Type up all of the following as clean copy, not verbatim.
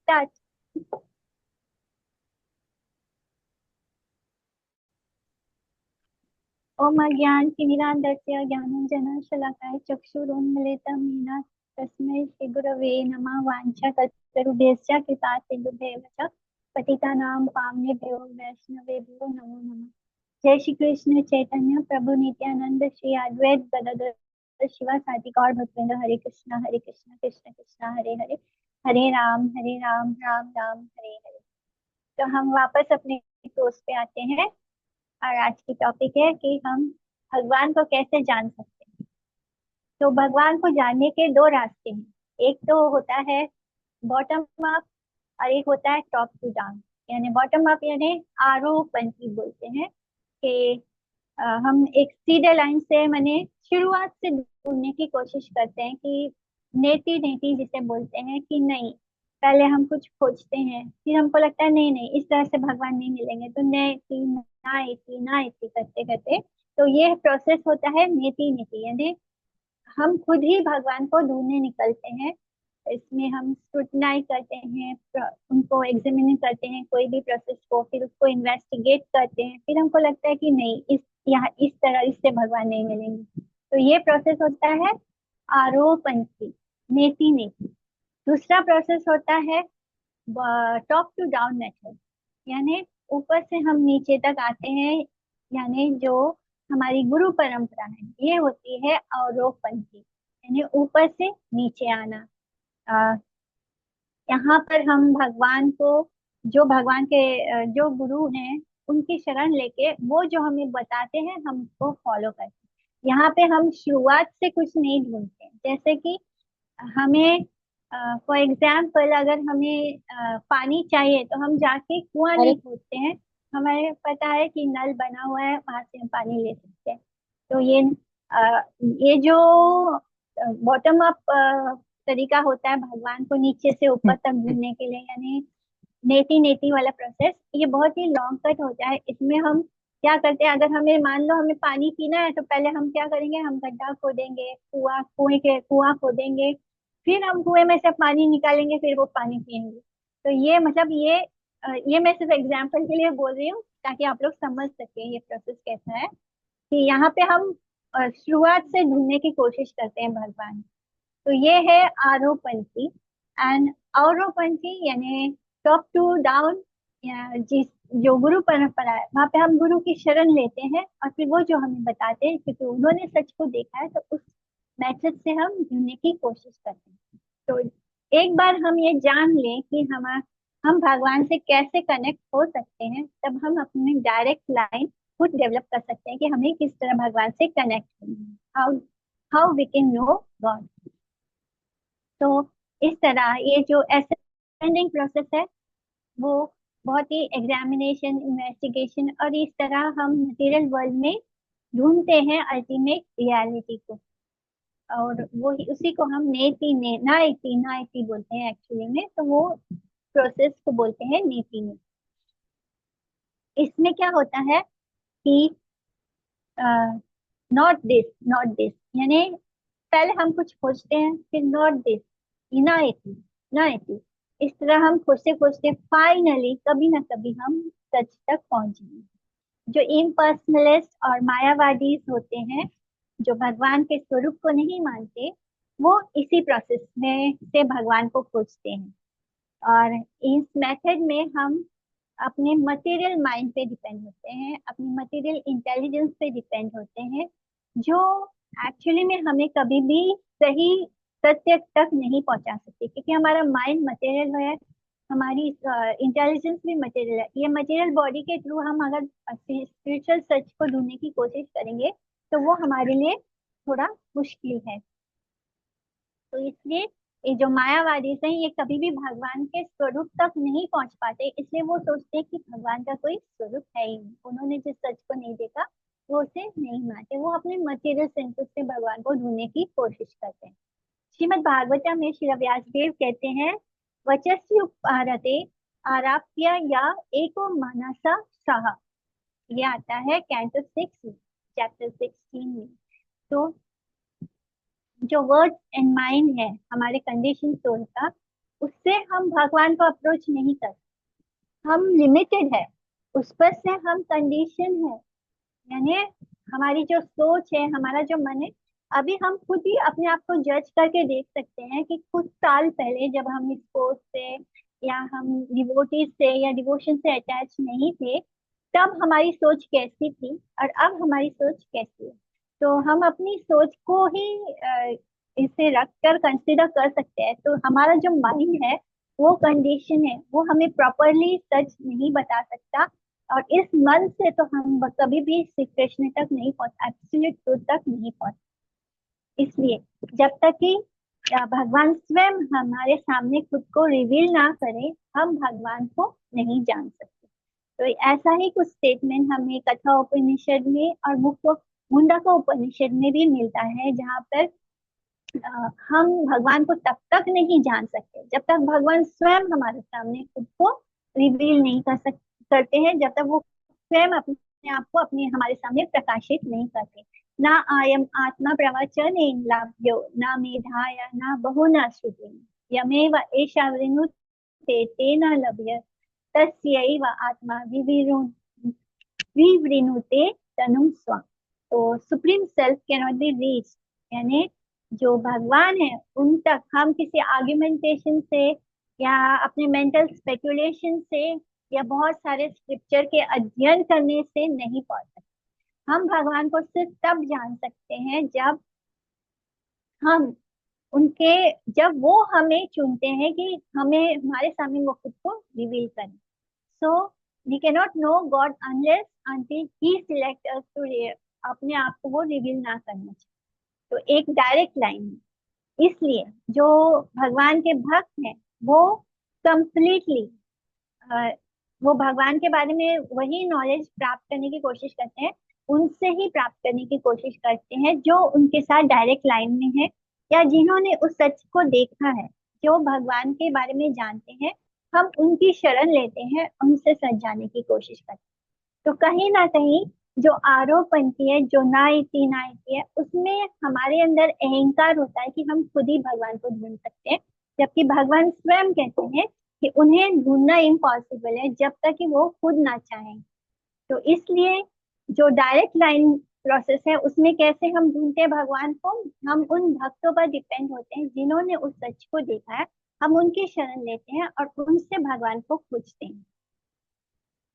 Start. ओम अज्ञानतिमिरान्धस्य ज्ञानाञ्जनं शलाकाय चक्षुरुन्मीलितं येन तस्मै श्रीगुरवे नमः। वाञ्छाकल्पतरुभ्यश्च कृपासिन्धुभ्येव च पतितानां पावनेभ्यो वैष्णवेभ्यो नमो नमः। जय श्री कृष्ण चैतन्य प्रभु नित्यानंद श्री अद्वैत गदाधर शिवासादि गौर भक्तवृंद। हरे कृष्णा कृष्ण कृष्णा हरे हरे, हरे राम राम राम हरे हरे। तो हम वापस अपने कोर्स पे आते हैं और आज की टॉपिक है कि हम भगवान को कैसे जान सकते हैं। तो भगवान को जानने के दो रास्ते हैं। एक तो होता है बॉटम अप और एक होता है टॉप टू डाउन। यानी बॉटम अप यानी आरोपंथी बोलते हैं कि हम एक सीधे लाइन से मैंने शुरुआत से ढूंढने की कोशिश करते हैं कि नेति नेति जिसे बोलते हैं कि नहीं, पहले हम कुछ खोजते हैं फिर हमको लगता है नहीं नहीं इस तरह से भगवान नहीं मिलेंगे, तो नेति ना इति करते करते तो ये प्रोसेस होता है नेति नेति। यानी हम खुद ही भगवान को ढूंढने निकलते हैं। इसमें हम स्क्रूटनाइज करते हैं, उनको एग्जामिन करते हैं कोई भी प्रोसेस को, फिर उसको इन्वेस्टिगेट करते हैं, फिर हमको लगता है कि नहीं इस यहाँ इस तरह इससे भगवान नहीं मिलेंगे। तो ये प्रोसेस होता है आरोपंथी, नेति नेति। दूसरा प्रोसेस होता है टॉप टू डाउन मेथड, यानी ऊपर से हम नीचे तक आते हैं। यानी जो हमारी गुरु परंपरा है ये होती है अवरोपंथी, यानी ऊपर से नीचे आना। अ, यहाँ पर हम भगवान को, जो भगवान के जो गुरु हैं उनकी शरण लेके वो जो हमें बताते हैं हमको फॉलो करते हैं। यहाँ पे हम शुरुआत से कुछ नहीं ढूंढते हैं। जैसे कि हमें फॉर एग्जाम्पल अगर हमें पानी चाहिए तो हम जाके कुआं अरे नहीं खोदते हैं। हमें पता है कि नल बना हुआ है, वहां से हम पानी ले सकते हैं। तो ये जो बॉटम अप तरीका होता है भगवान को नीचे से ऊपर तक ढूंढने के लिए, यानी नेति नेति वाला प्रोसेस, ये बहुत ही लॉन्ग कट होता है। इसमें हम क्या करते हैं, अगर हमें मान लो हमें पानी पीना है तो पहले हम क्या करेंगे, हम गड्ढा खोदेंगे, कुआं खोदेंगे, फिर हम कुएं में से पानी निकालेंगे, फिर वो पानी पियेंगे। तो ये मतलब ये मैं सिर्फ एग्जाम्पल के लिए बोल रही हूँ ताकि आप लोग समझ सके ये प्रोसेस कैसा है। कि यहाँ पे हम शुरुआत से ढूंढने की कोशिश करते हैं भगवान। तो ये है आरोपंथी एंड अवरोपंथी, यानी टॉप टू डाउन। या जिस जो गुरु परंपरा है वहां पे हम गुरु की शरण लेते हैं और फिर वो जो हमें बताते हैं क्योंकि उन्होंने सच को देखा है, तो उस मेथड से हम ढूंढने की कोशिश करते हैं। तो एक बार हम ये जान लें कि हम भगवान से कैसे कनेक्ट हो सकते हैं, तब हम अपनी डायरेक्ट लाइन खुद डेवलप कर सकते हैं कि हमें किस तरह भगवान से कनेक्ट होना है, how how we can know God. तो इस तरह ये जो असेंडिंग प्रोसेस है वो बहुत ही एग्जामिनेशन, इन्वेस्टिगेशन और इस तरह हम मटेरियल वर्ल्ड में ढूंढते हैं अल्टीमेट रियलिटी को। और वो उसी को हम ना इति बोलते हैं एक्चुअली में। तो वो प्रोसेस को बोलते हैं नेति ने। इसमें क्या होता है कि नॉट दिस, यानी पहले हम कुछ खोजते हैं, फिर नॉट दिस, इनायती नायती, इस तरह हम खोजते खोजते फाइनली कभी ना कभी हम सच तक पहुंचेंगे। जो इम्पर्सनलिस्ट और मायावादी होते हैं, जो भगवान के स्वरूप को नहीं मानते, वो इसी प्रोसेस में से भगवान को खोजते हैं। और इस मेथड में हम अपने मटेरियल माइंड पे डिपेंड होते हैं, अपनी मटेरियल इंटेलिजेंस पे डिपेंड होते हैं, जो एक्चुअली में हमें कभी भी सही सत्य तक नहीं पहुंचा सकते, क्योंकि हमारा माइंड मटेरियल है, हमारी इंटेलिजेंस भी मटेरियल है। ये मटेरियल बॉडी के थ्रू हम अगर स्पिरिचुअल सच को ढूंढने की कोशिश करेंगे तो वो हमारे लिए थोड़ा मुश्किल है। तो इसलिए ये जो मायावादी हैं ये कभी भी भगवान के स्वरूप तक नहीं पहुंच पाते, इसलिए वो सोचते हैं कि भगवान का कोई स्वरूप है ही नहीं, उन्होंने जिस सच को नहीं देखा वो उसे नहीं मानते, वो अपने मटेरियल सेंसेस से भगवान को ढूंढने की कोशिश करते हैं। श्रीमद् भागवतम में श्री व्यासदेव कहते हैं, वचस्यु भारते आराप्य या एको मनसा सह। ये आता है कैंटो 6 चैप्टर 16 में। तो जो वर्ड्स एंड माइंड है हमारे कंडीशन सोल का, उससे हम भगवान को अप्रोच नहीं कर, हम लिमिटेड है, उस पर से हम कंडीशन है। यानी हमारी जो सोच है, हमारा जो मन है, अभी हम खुद ही अपने आप को जज करके देख सकते हैं कि कुछ साल पहले जब हम स्पोर्ट से या हम डिवोटी से या डिवोशन से अटैच नहीं थे, तब हमारी सोच कैसी थी और अब हमारी सोच कैसी है। तो हम अपनी सोच को ही इसे रख कर कंसिडर कर सकते हैं। तो हमारा जो माइंड है वो कंडीशन है, वो हमें प्रॉपरली सच नहीं बता सकता। और इस मन से तो हम कभी भी श्री कृष्ण तक नहीं पहुंच, एब्सोल्यूट ट्रूथ तक नहीं पहुंच। इसलिए जब तक कि भगवान स्वयं हमारे सामने खुद को रिवील ना करे, हम भगवान को नहीं जान सकते। तो ऐसा ही कुछ स्टेटमेंट हमें कथा उपनिषद में और मुंडका उपनिषद में भी मिलता है, जहाँ पर हम भगवान को तब तक नहीं जान सकते जब तक भगवान स्वयं हमारे सामने खुद को रिवील नहीं करते हैं, जब तक वो स्वयं अपने आप को अपने हमारे सामने प्रकाशित नहीं करते। ना आयम आत्मा प्रवचन लाभ्यो ना मेधाया ना बहुना श्रुति यमेव एषा वृणुते तेन लभ्य तस्यैव आत्मा विवृणुते तनुम स्वम्। तो supreme self can not be reach, यानी जो भगवान है उन तक हम किसी आर्ग्यूमेंटेशन से या अपने मेंटल स्पेकुलेशन से या बहुत सारे स्क्रिप्चर के अध्ययन करने से नहीं पहुंच सकते। हम भगवान को सिर्फ तब जान सकते हैं जब हम उनके जब वो हमें चुनते हैं कि हमें हमारे सामने वो खुद को रिवील करें। So we can not know God unless until he select us to, अपने आप को वो रिवील ना करना चाहिए। तो एक डायरेक्ट लाइन है। इसलिए जो भगवान के भक्त हैं वो कंप्लीटली वो भगवान के बारे में वही नॉलेज प्राप्त करने की कोशिश करते हैं, उनसे ही प्राप्त करने की कोशिश करते हैं जो उनके साथ डायरेक्ट लाइन में है, या जिन्होंने उस सच को देखा है, जो भगवान के बारे में जानते हैं। हम उनकी शरण लेते हैं, उनसे सच जानने की कोशिश करते हैं। तो कहीं ना कहीं जो आरोपणती है, जो ना इति ना इति है, उसमें हमारे अंदर अहंकार होता है कि हम खुद ही भगवान को ढूंढ सकते हैं, जबकि भगवान स्वयं कहते हैं कि उन्हें ढूंढना इम्पॉसिबल है जब तक कि वो खुद ना चाहें। तो इसलिए जो डायरेक्ट लाइन प्रोसेस है उसमें कैसे हम ढूंढते हैं भगवान को, हम उन भक्तों पर डिपेंड होते हैं जिन्होंने उस सच को देखा है। हम उनकी शरण लेते हैं और उनसे भगवान को खोजते हैं।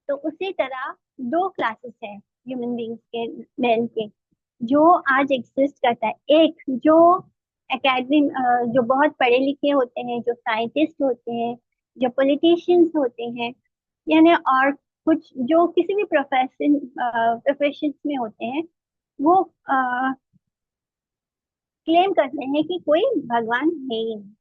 तो उसी तरह दो क्लासेस है ह्यूमन बींग्स के, मैन के, जो आज एग्जिस्ट करता है। एक जो एकेडमी, जो बहुत पढ़े लिखे होते हैं, जो साइंटिस्ट होते हैं, जो पॉलिटिशियंस होते हैं, यानी और कुछ जो किसी भी प्रोफेशन में होते हैं, वो क्लेम करते हैं कि कोई भगवान है ही नहीं,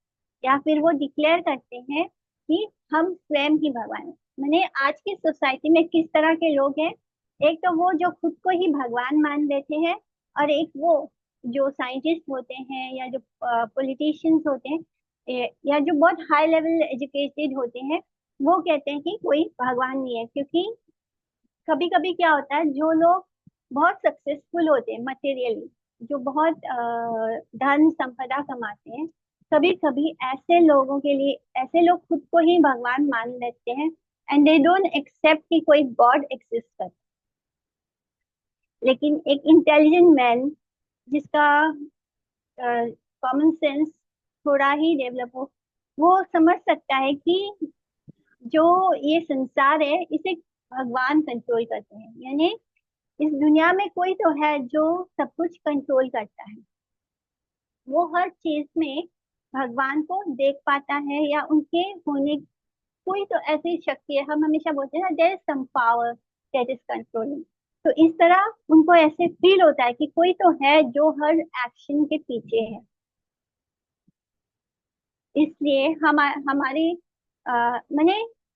या फिर वो डिक्लेयर करते हैं कि हम स्वयं ही भगवान हैं। मैंने आज की सोसाइटी में किस तरह के लोग हैं, एक तो वो जो खुद को ही भगवान मान लेते हैं, और एक वो जो साइंटिस्ट होते हैं या जो पॉलिटिशियंस होते हैं, या जो बहुत हाई लेवल एजुकेटेड होते हैं, वो कहते हैं कि कोई भगवान नहीं है। क्योंकि कभी कभी क्या होता है, जो लोग बहुत सक्सेसफुल होते हैं मटेरियली, जो बहुत धन संपदा कमाते हैं, कभी कभी ऐसे लोगों के लिए, ऐसे लोग खुद को ही भगवान मान लेते हैं, एंड दे डोंट एक्सेप्ट कि कोई गॉड एग्जिस्ट करता है। लेकिन एक इंटेलिजेंट मैन, जिसका कॉमन सेंस थोड़ा ही डेवलप हो, वो समझ सकता है कि जो ये संसार है इसे भगवान कंट्रोल करते हैं। यानी इस दुनिया में कोई तो है जो सब कुछ कंट्रोल करता है। वो हर चीज में भगवान को देख पाता है, या उनके होने कोई तो ऐसी शक्ति है। हम हमेशा बोलते हैं ना, there is some power that is controlling. तो इस तरह उनको ऐसे फील होता है कि कोई तो है जो हर एक्शन के पीछे है। इसलिए हमारी मैंने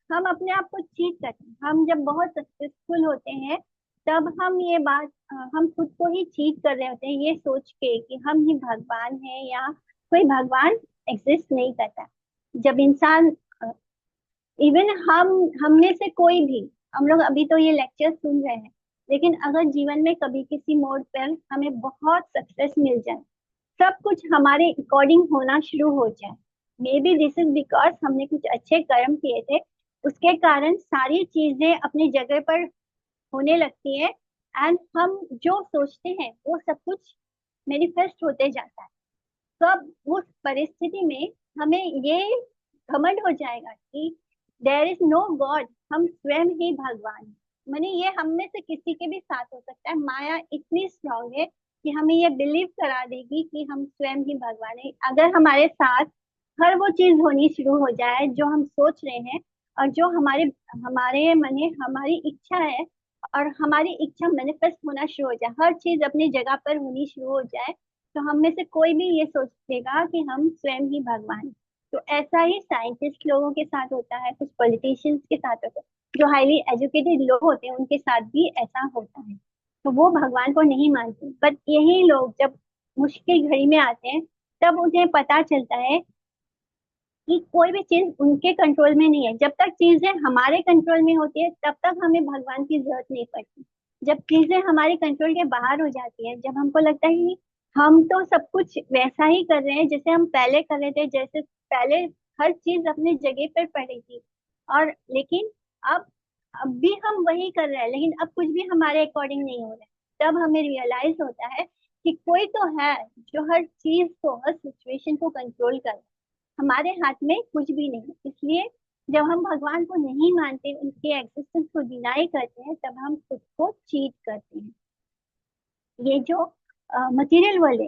हम अपने आप को चीट करते हैं। हम जब बहुत सक्सेसफुल होते हैं, तब हम ये बात हम खुद को ही चीट कर रहे होते हैं, ये सोच के कि हम ही भगवान हैं या कोई भगवान एग्जिस्ट नहीं करता। जब इंसान, इवन हम में से कोई भी, हम लोग अभी तो ये लेक्चर सुन रहे हैं, लेकिन अगर जीवन में कभी किसी मोड़ पर हमें बहुत सक्सेस मिल जाए, सब कुछ हमारे अकॉर्डिंग होना शुरू हो जाए, may be this is because हमने कुछ अच्छे कर्म किए थे, उसके कारण सारी चीजें अपनी जगह पर होने लगती है। एंड हम जो सोचते हैं वो सब कुछ मैनिफेस्ट होते जाता है। तो अब उस परिस्थिति में हमें ये घमंड हो जाएगा कि देयर इज नो गॉड, हम स्वयं ही भगवान हैं। माने ये हम में से किसी के भी साथ हो सकता है। माया इतनी स्ट्रांग है कि हमें ये बिलीव करा देगी कि हम स्वयं ही भगवान हैं। अगर हमारे साथ हर वो चीज होनी शुरू हो जाए जो हम सोच रहे हैं, और जो हमारे हमारे माने हमारी इच्छा है, और हमारी इच्छा मैनिफेस्ट होना शुरू हो जाए, हर चीज अपनी जगह पर होनी शुरू हो जाए, तो हम में से कोई भी ये सोचेगा कि हम स्वयं ही भगवान हैं। तो ऐसा ही साइंटिस्ट लोगों के साथ होता है, कुछ पॉलिटिशियंस के साथ होता है, जो हाईली एजुकेटेड लोग होते हैं उनके साथ भी ऐसा होता है। तो वो भगवान को नहीं मानते, बट यही लोग जब मुश्किल घड़ी में आते हैं, तब उन्हें पता चलता है कि कोई भी चीज उनके कंट्रोल में नहीं है। जब तक चीजें हमारे कंट्रोल में होती है तब तक हमें भगवान की जरूरत नहीं पड़ती। जब चीजें हमारे कंट्रोल के बाहर हो जाती है, जब हमको लगता है कि हम तो सब कुछ वैसा ही कर रहे हैं जैसे हम पहले कर रहे थे, जैसे पहले हर चीज अपनी जगह पर पड़ी थी, और लेकिन अब अब भी हम वही कर रहे हैं, लेकिन अब कुछ भी हमारे अकॉर्डिंग नहीं हो रहा है, तब हमें रियलाइज होता है कि कोई तो है जो हर चीज को, हर सिचुएशन को कंट्रोल कर रहा है। हमारे हाथ में कुछ भी नहीं। इसलिए जब हम भगवान को नहीं मानते, उनके एग्जिस्टेंस को डिनाई करते हैं, तब हम खुद को चीट करते हैं। ये जो मटेरियल वर्ल्ड है,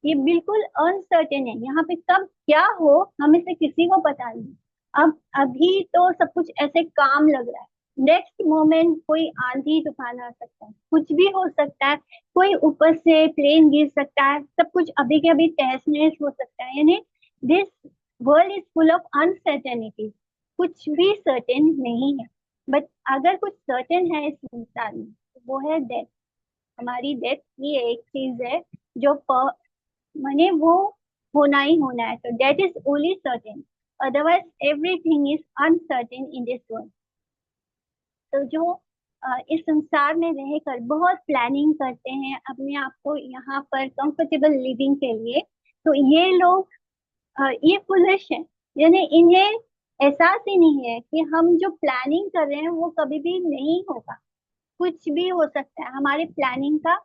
ये बिल्कुल अनसर्टेन है। यहाँ पे कब क्या हो हमें से किसी को पता नहीं। अब अभी तो सब कुछ ऐसे काम लग रहा है, नेक्स्ट मोमेंट कोई आंधी तूफान आ सकता है, कुछ भी हो सकता है। कोई ऊपर से प्लेन गिर सकता है, सब कुछ अभी के अभी तहस नहस हो सकता है। यानी this world is full of uncertainty. कुछ भी सर्टेन नहीं है। बट अगर कुछ सर्टेन है इस संसार में, तो वो है डेथ। हमारी डेथ ही एक चीज है जो माने वो होना ही होना है। तो death is only certain, otherwise everything is uncertain in this world. तो जो इस संसार में रहकर बहुत प्लानिंग करते हैं अपने आप को यहाँ पर कंफर्टेबल लिविंग के लिए, तो ये लोग ये फुलिश है। यानी इन्हें एहसास ही नहीं है कि हम जो प्लानिंग कर रहे हैं वो कभी भी नहीं होगा। कुछ भी हो सकता है, हमारे प्लानिंग का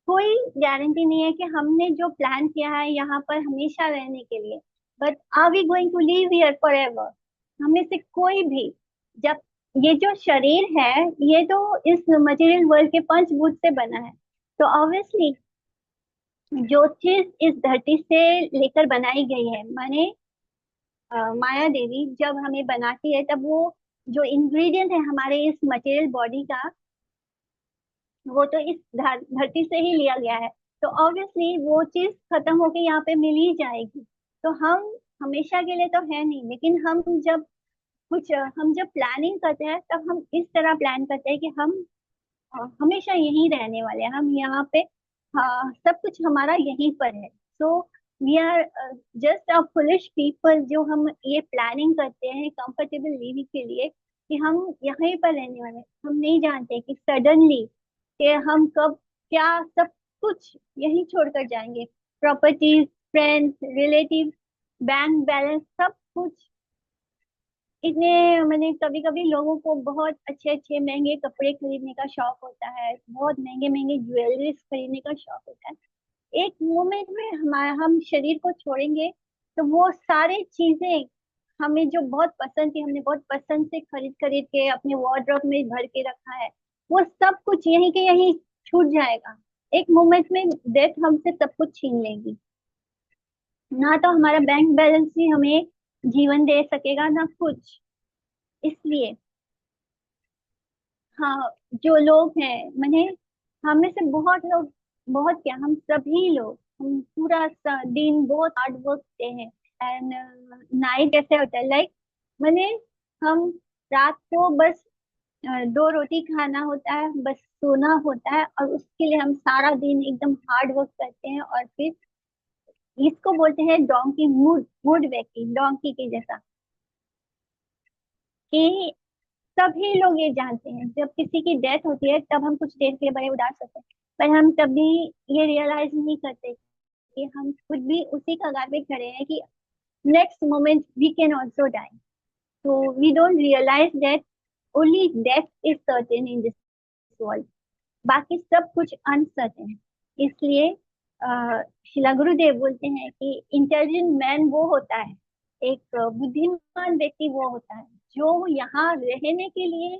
कोई गारंटी नहीं है कि हमने जो प्लान किया है यहाँ पर हमेशा रहने के लिए। But are we going to live here forever? हमें से कोई भी, जब ये जो शरीर है, ये तो इस मटेरियल वर्ल्ड के पंचभूत से बना है। तो ऑब्वियसली जो चीज इस धरती से लेकर बनाई गई है, माने माया देवी जब हमें बनाती है, तब वो जो इंग्रेडिएंट है हमारे इस मटेरियल बॉडी का, वो तो इस धरती से ही लिया गया है। तो ऑब्वियसली वो चीज खत्म होके यहाँ पे मिल ही जाएगी। तो हम हमेशा के लिए तो है नहीं, लेकिन हम जब प्लानिंग करते हैं तब हम इस तरह प्लान करते हैं कि हम हमेशा यहीं रहने वाले हैं, हम यहाँ पे, हाँ, सब कुछ हमारा यहीं पर है। So we are just a foolish people, जो हम ये प्लानिंग करते हैं कंफर्टेबल लिविंग के लिए कि हम यहीं पर रहने वाले हैं। हम नहीं जानते कि सडनली कि हम कब क्या सब कुछ यहीं छोड़कर जाएंगे। Properties, friends, relative, bank balance, सब कुछ। इतने मैंने कभी कभी लोगों को बहुत अच्छे अच्छे महंगे कपड़े खरीदने का शौक होता है, बहुत महंगे महंगे ज्वेलरीज खरीदने का शौक होता है। एक मोमेंट में हम शरीर को छोड़ेंगे, तो वो सारी चीजें हमें जो बहुत पसंद थी, हमने बहुत पसंद से खरीद खरीद के अपने वार्डरोब में भर के रखा है, वो सब कुछ यहीं के यहीं छूट जाएगा। एक मोमेंट में डेथ हमसे सब कुछ छीन लेगी। ना तो हमारा बैंक बैलेंस ही हमें जीवन दे सकेगा, ना कुछ। इसलिए हाँ, जो लोग हैं मैंने, हम में से बहुत लोग, बहुत क्या, हम सभी लोग, हम पूरा दिन बहुत हार्ड वर्क करते हैं। एंड नाइट कैसे होता है, लाइक मैंने, हम रात को बस 2 रोटी खाना होता है, बस सोना होता है, और उसके लिए हम सारा दिन एकदम हार्ड वर्क करते हैं। और फिर इसको बोलते हैं डोंकी मूड मूड वैकिंग, डोंकी के जैसा। कि सभी लोग ये जानते हैं जब किसी की डेथ होती है तब हम कुछ देर के लिए बड़े उदास होते हैं, पर हम तभी ये रियलाइज नहीं करते कि हम खुद भी उसी कगार पे खड़े हैं कि next moment we can also die. So we don't realize that only death is certain in this world. बाकी सब कुछ अनसर्टेन है। इसलिए शिला गुरुदेव बोलते हैं कि इंटेलिजेंट मैन वो होता है, एक बुद्धिमान व्यक्ति वो होता है जो यहाँ रहने के लिए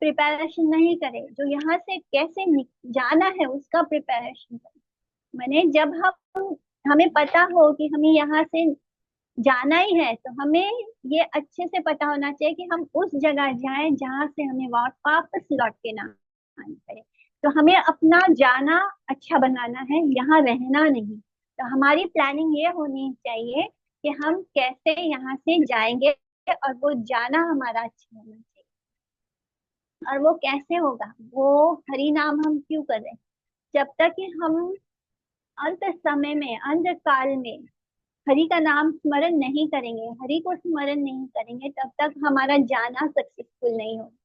प्रिपरेशन नहीं करे, जो यहाँ से कैसे जाना है उसका प्रिपरेशन करे। मैंने जब हम हमें पता हो कि हमें यहाँ से जाना ही है तो हमें ये अच्छे से पता होना चाहिए कि हम उस जगह जाएं जहां से हमें वापस लौट के ना आना पड़े। तो हमें अपना जाना अच्छा बनाना है, यहाँ रहना नहीं। तो हमारी प्लानिंग ये होनी चाहिए कि हम कैसे यहाँ से जाएंगे और वो जाना हमारा अच्छा होना चाहिए। और वो कैसे होगा, वो हरि नाम हम क्यों कर रहे हैं? जब तक कि हम अंत समय में, अंत काल में हरि का नाम स्मरण नहीं करेंगे, हरि को स्मरण नहीं करेंगे, तब तक हमारा जाना सक्सेसफुल नहीं होगा।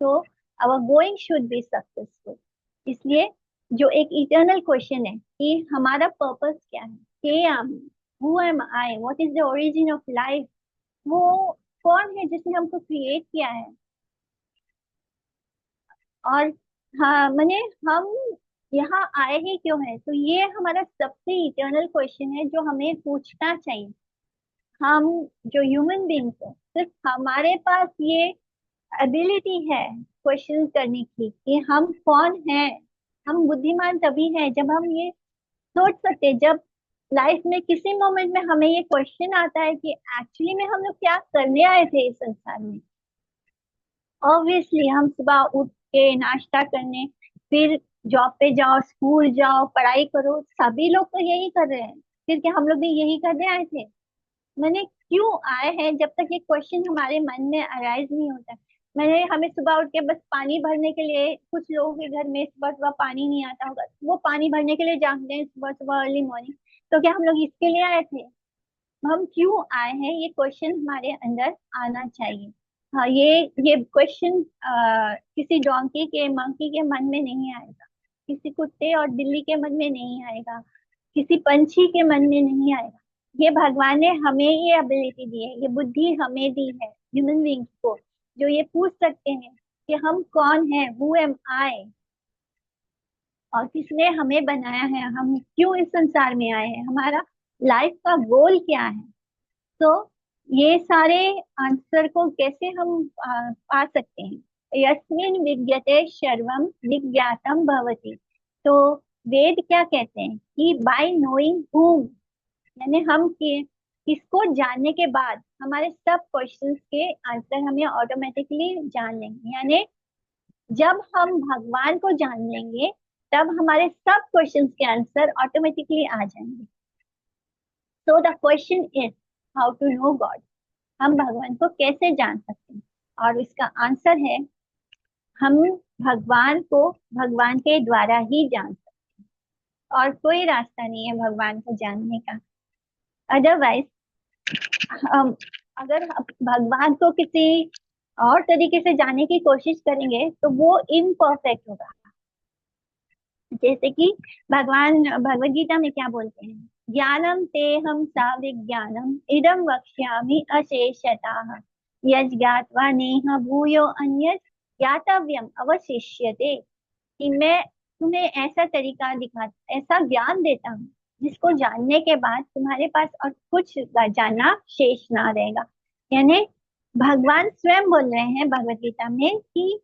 तो our going should be successful. इसलिए जो एक इटर्नल क्वेश्चन है कि हमारा पर्पस क्या है, के am who am I, what is the origin of life, वो कौन है जिसने हमको क्रिएट किया है। और हाँ मैंने हम यहाँ आए ही क्यों हैं, तो ये हमारा सबसे इटर्नल क्वेश्चन है जो हमें पूछना चाहिए। हम जो ह्यूमन बींग्स है, सिर्फ हमारे पास ये एबिलिटी है क्वेश्चन करने की कि हम कौन हैं। हम बुद्धिमान तभी हैं जब हम ये सोच सकते हैं, जब लाइफ में किसी मोमेंट में हमें ये क्वेश्चन आता है कि एक्चुअली में हम लोग क्या करने आए थे इस संसार में। ऑब्वियसली हम सुबह उठ के नाश्ता करने, फिर जॉब पे जाओ, स्कूल जाओ, पढ़ाई करो, सभी लोग तो यही कर रहे हैं। फिर क्या हम लोग भी यही करने आए थे? मैंने क्यों आए हैं, जब तक ये क्वेश्चन हमारे मन में अराइज नहीं होता। मैंने हमें सुबह उठ के बस पानी भरने के लिए, कुछ लोगों के घर में सुबह सुबह पानी नहीं आता होगा, वो पानी भरने के लिए जाते हैं सुबह सुबह अर्ली मॉर्निंग। तो क्या हम लोग इसके लिए आए थे? हम क्यों आए हैं, ये क्वेश्चन हमारे अंदर आना चाहिए। हाँ, ये क्वेश्चन किसी डोंकी के, मंकी के मन में नहीं आएगा, किसी कुत्ते और बिल्ली के मन में नहीं आएगा, किसी पंछी के मन में नहीं आएगा। ये भगवान ने हमें ये एबिलिटी दी है, ये बुद्धि हमें दी है ह्यूमन बींग्स को, जो ये पूछ सकते हैं कि हम कौन हैं, हु एम आई, और किसने हमें बनाया है, हम क्यों इस संसार में आए हैं, हमारा लाइफ का गोल क्या है। तो ये सारे आंसर को कैसे हम पा सकते हैं? यस्मिन विद्यते सर्वम विज्ञातम भवति। तो वेद क्या कहते हैं कि बाय नोइंग हूम, यानी हम किसको जानने के बाद हमारे सब क्वेश्चंस के आंसर हमें ऑटोमेटिकली जान लेंगे। यानी जब हम भगवान को जान लेंगे तब हमारे सब क्वेश्चंस के आंसर ऑटोमेटिकली आ जाएंगे। So the question is how to know God, हम भगवान को कैसे जान सकते हैं? और इसका आंसर है हम भगवान को भगवान के द्वारा ही जान सकते हैं, और कोई रास्ता नहीं है भगवान को जानने का। अदरवाइज अगर हम भगवान को किसी और तरीके से जानने की कोशिश करेंगे तो वो इम्परफेक्ट होगा। जैसे कि भगवान भगवत गीता में क्या बोलते हैं, ज्ञानम ते हम सा विज्ञानम इदम वक्ष्यामि अशेषतः यज्ञात्वा नेह भूयो अन्यत् ज्ञातव्यम अवशिष्यते। कि मैं तुम्हें ऐसा तरीका ऐसा ज्ञान देता हूँ जिसको जानने के बाद तुम्हारे पास और कुछ जानना शेष ना रहेगा। यानी भगवान स्वयं बोल रहे हैं भगवत गीता में कि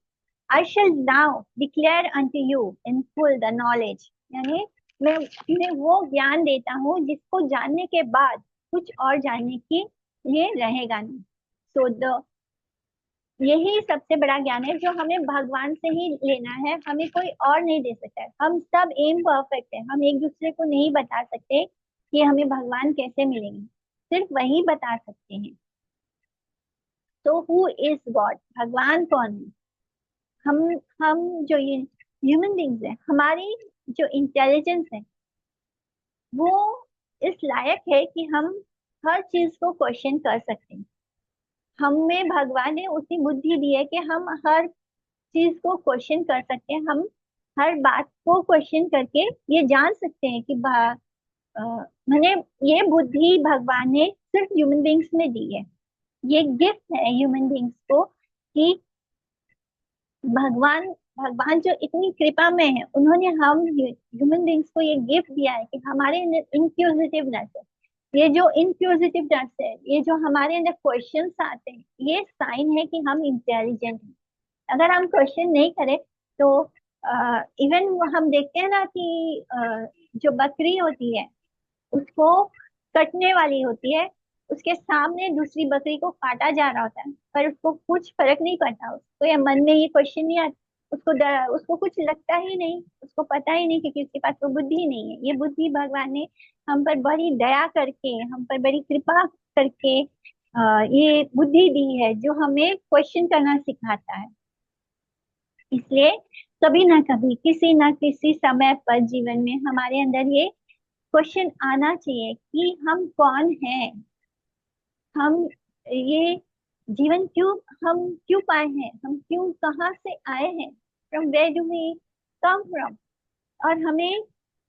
I shall now declare unto you in full the knowledge, यानी मैं तुम्हें वो ज्ञान देता हूँ जिसको जानने के बाद कुछ और जानने के लिए रहेगा नहीं। सो यही सबसे बड़ा ज्ञान है जो हमें भगवान से ही लेना है, हमें कोई और नहीं दे सकता है। हम सब एम परफेक्ट है, हम एक दूसरे को नहीं बता सकते कि हमें भगवान कैसे मिलेंगे, सिर्फ वही बता सकते हैं। तो हु इज गॉड, भगवान कौन है? हम हम जो ये ह्यूमन बींग्स है, हमारी जो इंटेलिजेंस है वो इस लायक है कि हम हर चीज को क्वेश्चन कर सकते हैं। हमें भगवान ने उतनी बुद्धि दी है कि हम हर चीज को क्वेश्चन कर सकते हैं, हम हर बात को क्वेश्चन करके ये जान सकते हैं कि मैंने ये बुद्धि भगवान ने सिर्फ ह्यूमन बींग्स में दी है। ये गिफ्ट है ह्यूमन बींग्स को कि भगवान भगवान जो इतनी कृपा में है, उन्होंने हम ह्यूमन बींग्स को ये गिफ्ट दिया है कि हमारे अंदर इंक्यूजिटिवनेस है। ये जो इंक्यूजिटिवनेस है, ये जो हमारे अंदर क्वेश्चंस आते हैं, ये साइन है कि हम इंटेलिजेंट हैं। अगर हम क्वेश्चन नहीं करें तो इवन हम देखते हैं ना कि जो बकरी होती है, उसको कटने वाली होती है, उसके सामने दूसरी बकरी को काटा जा रहा होता है, पर उसको कुछ फर्क नहीं पड़ता। उसको या मन में ये क्वेश्चन नहीं आता, उसको कुछ लगता ही नहीं, उसको पता ही नहीं, क्योंकि उसके पास वो बुद्धि नहीं है। ये बुद्धि भगवान ने हम पर बड़ी दया करके, हम पर बड़ी कृपा करके ये बुद्धि दी है, जो हमें क्वेश्चन करना सिखाता है। इसलिए कभी ना कभी, किसी ना किसी समय पर जीवन में हमारे अंदर ये क्वेश्चन आना चाहिए कि हम कौन हैं, हम ये जीवन क्यों, हम क्यों पाए हैं, हम क्यों, कहाँ से आए हैं, from where do we come from, और हमें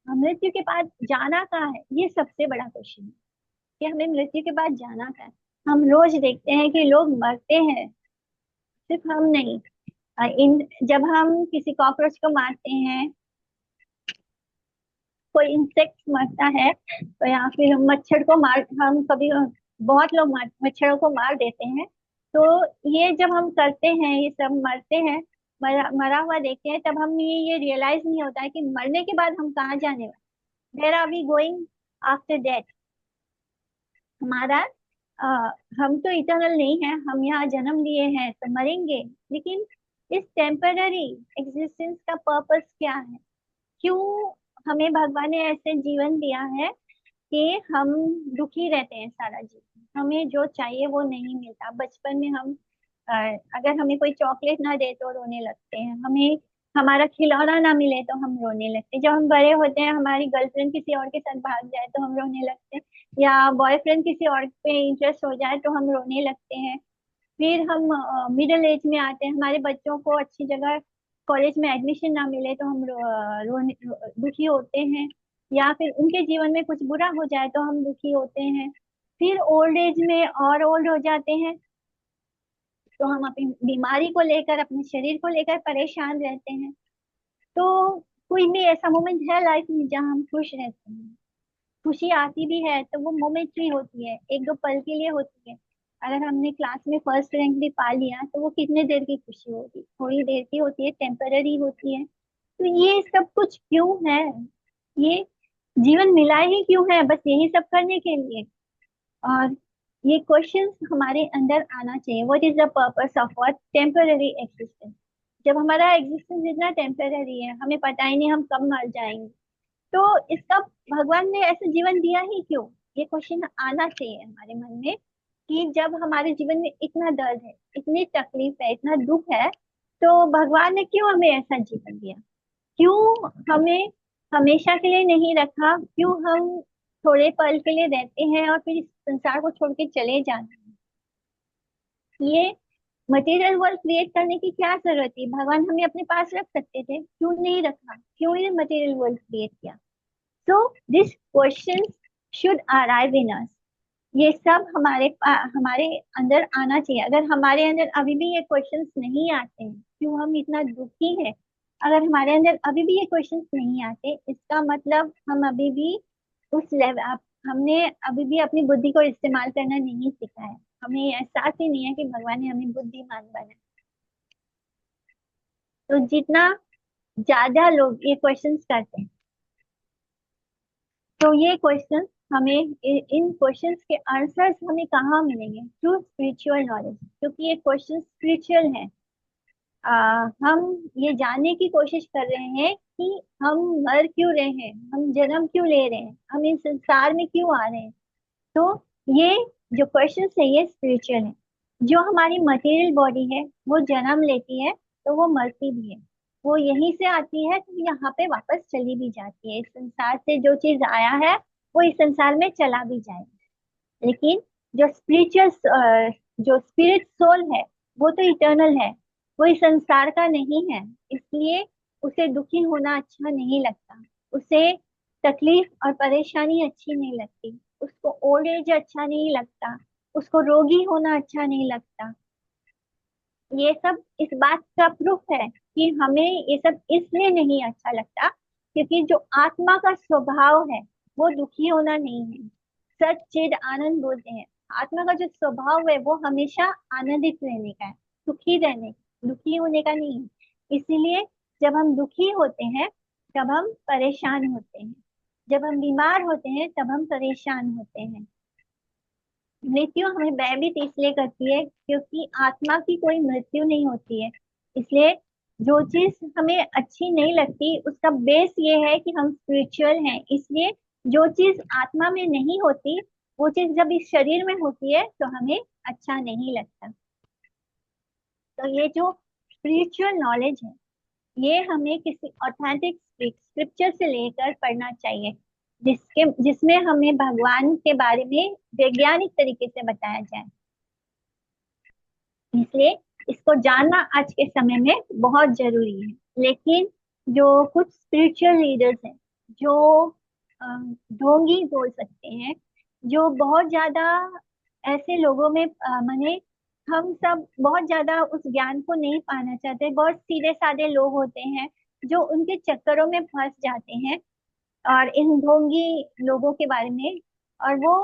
मृत्यु के बाद जाना कहाँ है। ये सबसे बड़ा क्वेश्चन है कि हमें मृत्यु के बाद जाना कहाँ है। हम रोज देखते हैं कि लोग मरते हैं, सिर्फ हम नहीं। जब हम किसी कॉकरोच को मारते हैं, कोई इंसेक्ट मरता है, तो या फिर मच्छर को मार, हम कभी, बहुत लोग मच्छरों को मार देते हैं। तो ये जब हम करते हैं, ये सब मरते हैं, मरा हुआ देखते हैं, तब हम ये रियलाइज नहीं होता है कि मरने के बाद हम कहाँ जाने वाले, where are we going after death. हमारा अ, हम तो इटर्नल नहीं है, हम यहाँ जन्म लिए हैं तो मरेंगे, लेकिन इस टेम्पररी एग्जिस्टेंस का पर्पस क्या है? क्यों हमें भगवान ने ऐसे जीवन दिया है कि हम दुखी रहते हैं सारा जीवन, हमें जो चाहिए वो नहीं मिलता। बचपन में हम अगर हमें कोई चॉकलेट ना दे तो रोने लगते हैं, हमें हमारा खिलौना ना मिले तो हम रोने लगते हैं। जब हम बड़े होते हैं, हमारी गर्लफ्रेंड किसी और के साथ भाग जाए तो हम रोने लगते हैं, या बॉयफ्रेंड किसी और पे इंटरेस्ट हो जाए तो हम रोने लगते हैं। फिर हम मिडिल एज में आते हैं, हमारे बच्चों को अच्छी जगह कॉलेज में एडमिशन ना मिले तो हम दुखी होते हैं, या फिर उनके जीवन में कुछ बुरा हो जाए तो हम दुखी होते हैं। फिर ओल्ड एज में और ओल्ड हो जाते हैं, तो हम अपनी बीमारी को लेकर, अपने शरीर को लेकर परेशान रहते हैं। तो कोई भी ऐसा मोमेंट है लाइफ में जहाँ हम खुश रहते हैं? खुशी आती भी है तो वो मोमेंट्री होती है, एक दो पल के लिए होती है। अगर हमने क्लास में फर्स्ट रैंक भी पा लिया तो वो कितने देर की खुशी होगी, थोड़ी देर की होती है, टेम्पररी होती है। तो ये सब कुछ क्यों है? ये जीवन मिला ही क्यों है? बस यही सब करने के लिए? और ये क्वेश्चंस हमारे अंदर आना चाहिए, what is the purpose of what temporary existence. जब हमारा एग्जिस्टेंस इतना टेम्पररी है, हमें पता ही नहीं हम कब मर जाएंगे, तो इसका भगवान ने ऐसा जीवन दिया ही क्यों? ये क्वेश्चन आना चाहिए हमारे मन में कि जब हमारे जीवन में इतना दर्द है, इतनी तकलीफ है, इतना दुख है, तो भगवान ने क्यों हमें ऐसा जीवन दिया? क्यों हमें हमेशा के लिए नहीं रखा? क्यों हम थोड़े पल के लिए रहते हैं और फिर इस संसार को छोड़ के चले जाते हैं? ये मटेरियल वर्ल्ड क्रिएट करने की क्या जरूरत थी? भगवान हमें अपने पास रख सकते थे, क्यों नहीं रखा? क्यों ये मटेरियल वर्ल्ड क्रिएट किया? So these questions should arrive in us. ये सब हमारे अंदर आना चाहिए। अगर हमारे अंदर अभी भी ये क्वेश्चंस नहीं आते हैं, क्यों हम इतना दुखी हैं, अगर हमारे अंदर अभी भी ये क्वेश्चंस नहीं आते, इसका मतलब हम अभी भी उस लेवल, हमने अभी भी अपनी बुद्धि को इस्तेमाल करना नहीं सीखा है। हमें एहसास ही नहीं है कि भगवान ने हमें बुद्धिमान बनाया। तो जितना ज्यादा लोग ये क्वेश्चंस करते हैं, तो ये क्वेश्चंस हमें, इन क्वेश्चंस के आंसर्स हमें कहाँ मिलेंगे? थ्रू स्पिरिचुअल नॉलेज, क्योंकि ये क्वेश्चन स्पिरिचुअल है। हम ये जानने की कोशिश कर रहे हैं कि हम मर क्यों रहे हैं, हम जन्म क्यों ले रहे हैं, हम इस संसार में क्यों आ रहे हैं। तो ये जो क्वेश्चन है ये स्पिरिचुअल है। जो हमारी मटेरियल बॉडी है वो जन्म लेती है तो वो मरती भी है, वो यहीं से आती है तो यहाँ पे वापस चली भी जाती है। इस संसार से जो चीज आया है वो इस संसार में चला भी जाएगा। लेकिन जो स्पिरिचुअल, जो स्पिरिट सोल है, वो तो इटर्नल है, वो इस संसार का नहीं है। इसलिए उसे दुखी होना अच्छा नहीं लगता, उसे तकलीफ और परेशानी अच्छी नहीं लगती। उसको ओल्ड एज अच्छा नहीं लगता, उसको रोगी होना अच्छा नहीं लगता। ये सब इस बात का प्रूफ है कि हमें ये सब इसलिए नहीं अच्छा लगता क्योंकि जो आत्मा का स्वभाव है वो दुखी होना नहीं है। सच चिद आनंद बोलते हैं। आत्मा का जो स्वभाव है वो हमेशा आनंदित रहने का है, सुखी रहने, दुखी होने का नहीं है। इसीलिए जब हम दुखी होते हैं तब हम परेशान होते हैं, जब हम बीमार होते हैं तब हम परेशान होते हैं। मृत्यु हमें भयभीत इसलिए करती है क्योंकि आत्मा की कोई मृत्यु नहीं होती है। इसलिए जो चीज हमें अच्छी नहीं लगती उसका बेस ये है कि हम स्पिरिचुअल हैं, इसलिए जो चीज आत्मा में नहीं होती वो चीज जब इस शरीर में होती है तो हमें अच्छा नहीं लगता। तो ये जो स्पिरिचुअल नॉलेज है ये हमें किसी ऑथेंटिक स्क्रिप्चर से लेकर पढ़ना चाहिए, जिसमें हमें भगवान के बारे में वैज्ञानिक तरीके से बताया जाए। इसलिए इसको जानना आज के समय में बहुत जरूरी है। लेकिन जो कुछ स्पिरिचुअल लीडर्स हैं, जो अ, ढोंगी बोल सकते हैं, जो बहुत ज्यादा ऐसे लोगों में माने हम सब बहुत ज्यादा उस ज्ञान को नहीं पाना चाहते, बहुत सीधे साधे लोग होते हैं जो उनके चक्करों में फंस जाते हैं और इन ढोंगी लोगों के बारे में, और वो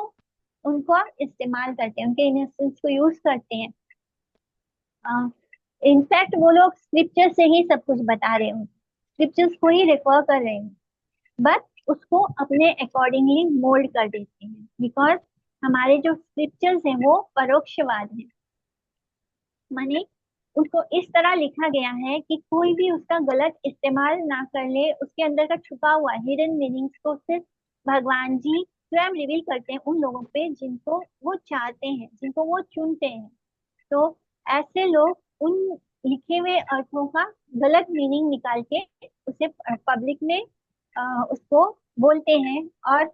उनको इस्तेमाल करते हैं, उनके इनोसेंस को यूज करते हैं। इनफैक्ट वो लोग स्क्रिप्चर से ही सब कुछ बता रहे हो, स्क्रिप्चर्स को ही रेफर कर रहे हैं, बट उसको अपने अकॉर्डिंगली मोल्ड कर देते हैं। बिकॉज हमारे जो स्क्रिप्चर्स हैं वो परोक्षवाद है, माने उसको इस तरह लिखा गया है कि कोई भी उसका गलत इस्तेमाल ना कर ले। उसके अंदर का छुपा हुआ हिडन मीनिंग्स को सिर्फ भगवान जी स्वयं रिवील करते हैं उन लोगों पे जिनको वो चाहते हैं, जिनको वो चुनते हैं। तो ऐसे लोग उन लिखे हुए अर्थों का गलत मीनिंग निकाल के उसे पब्लिक में उसको बोलते हैं। और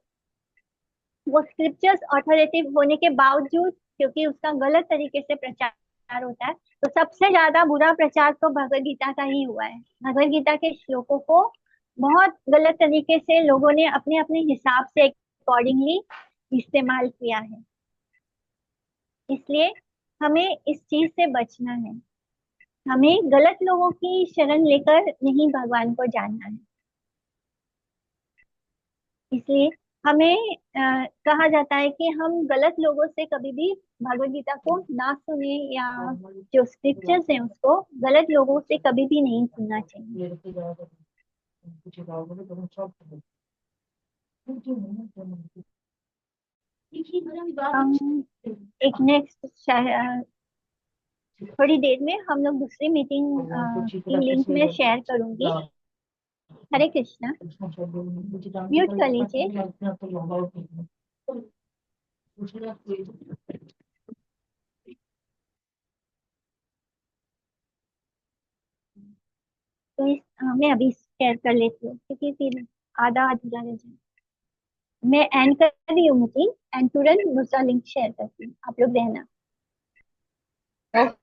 वो स्क्रिप्चर्स ऑथोरेटिव होने के बावजूद क्योंकि उसका गलत तरीके से प्रचार होता है, तो सबसे ज्यादा बुरा प्रचार तो भगवत गीता का ही हुआ है। भगवत गीता के श्लोकों को बहुत गलत तरीके से लोगों ने अपने अपने हिसाब से अकॉर्डिंगली इस्तेमाल किया है। इसलिए हमें इस चीज से बचना है, हमें गलत लोगों की शरण लेकर नहीं भगवान को जानना है। इसलिए हमें कहा जाता है कि हम गलत लोगों से कभी भी भगवत गीता को ना सुने, या जो स्क्रिप्चर्स हैं उसको गलत लोगों से कभी भी नहीं सुनना चाहिए। हम एक नेक्स्ट थोड़ी देर में हम लोग दूसरी मीटिंग की लिंक में शेयर करूंगी। हरे कृष्णा। म्यूट कर लीजिए। तो मैं अभी शेयर कर लेती हूँ क्योंकि फिर आधा अधूरा रह जाए। मैं एंड कर रही हूँ मीटिंग एंड तुरंत दूसरा लिंक शेयर करती हूँ, आप लोग रहना।